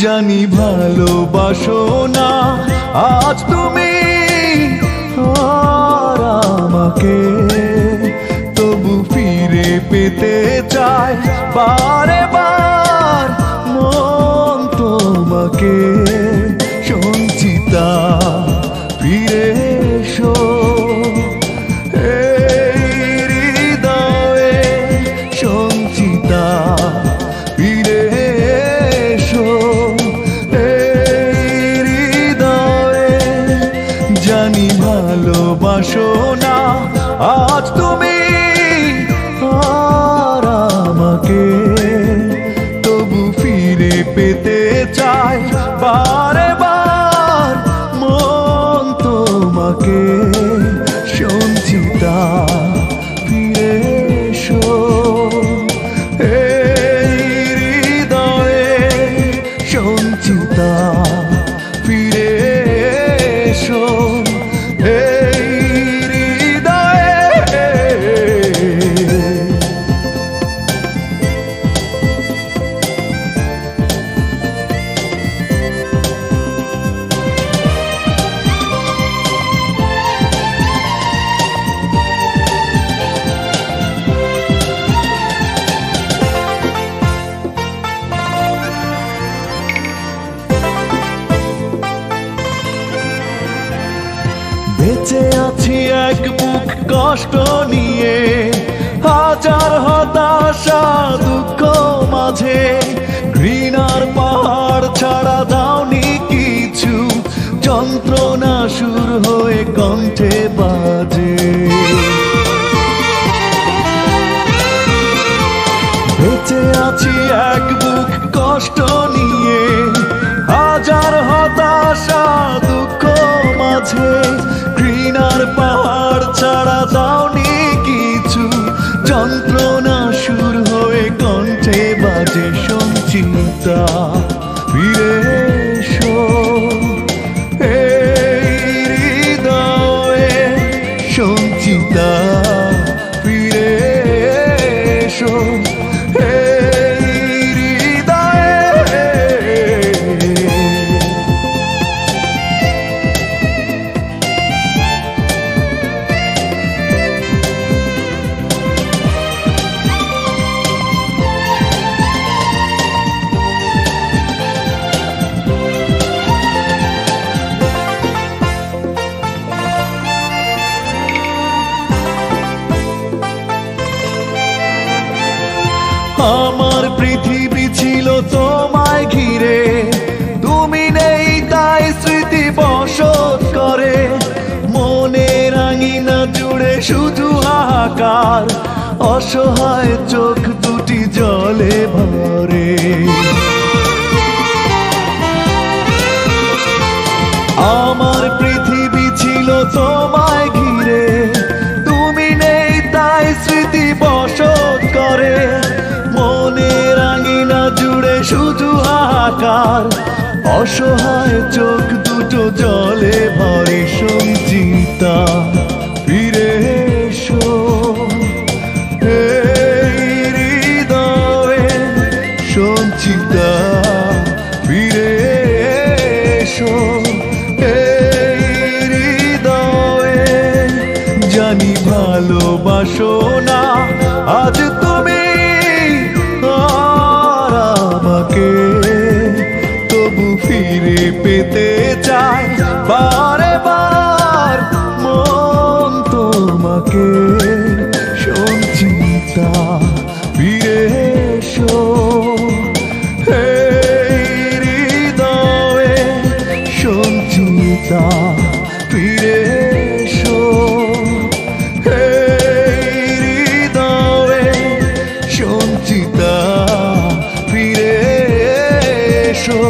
জানি ভালোবাসো না আজ তুমি আর আমাকে, তবু ফিরে পেতে চাই বারে বার মন তোমাকে। সঞ্চিতা ফিরে এসো, হৃদয়ে সঞ্চিতা ফিরে এসো, হৃদয়ে। জানি ভালোবাসো না আজ তুমি আর আমাকে, তবু ফিরে পেতে চাই বারে বার মন তোমাকে। সঞ্চিতা ফিরে এসো, হৃদয়ে সঞ্চিতা ফিরে এসো, বেঁচে আছি এক বুক কষ্ট নিয়ে, হাজার হতাশা দুঃখ মাঝে। ঘৃণার পাহাড় ছাড়া দাওনি কিছু, যন্ত্রণা সুর হয়ে কণ্ঠে বাজে। বেঁচে আছি এক বুক কষ্ট নিয়ে, হাজার হতাশা দুঃখ মাঝে। ঘৃণার পাহাড় ছাড়া দাওনি কিছু, যন্ত্রণা সুর হয়ে কণ্ঠে বাজে। সঞ্চিতা ফিরে এসো, হৃদয়ে সঞ্চিতা ফিরে এসো, আমার পৃথিবী ছিল তোমায় ঘিরে, তুমি নেই তাই স্মৃতি বসত করে। মনের আঙিনা জুড়ে শুধু হাহাকার, অসহায় চোখ দুটি জলে ভরে। আমার পৃথিবী ছিল তোমায় ঘিরে, তুমি নেই তাই স্মৃতি বসত করে। মনের আঙিনা জুড়ে শুধু হাহাকার, অসহায় চোখ দুটো জলে ভরে। সঞ্চিতা ফিরে এসো, হৃদয়ে সঞ্চিতা ফিরে এসো, হৃদয়ে। জানি ভালোবাসো না আজ তুমি আর আমাকে, তবু ফিরে পেতে চাই বারে বার মন তোমাকে। সঞ্চিতা ফিরে এসো, হৃদয়ে সঞ্চিতা ফিরে এসো, হৃদয়ে সঞ্চিতা ফিরে এসো।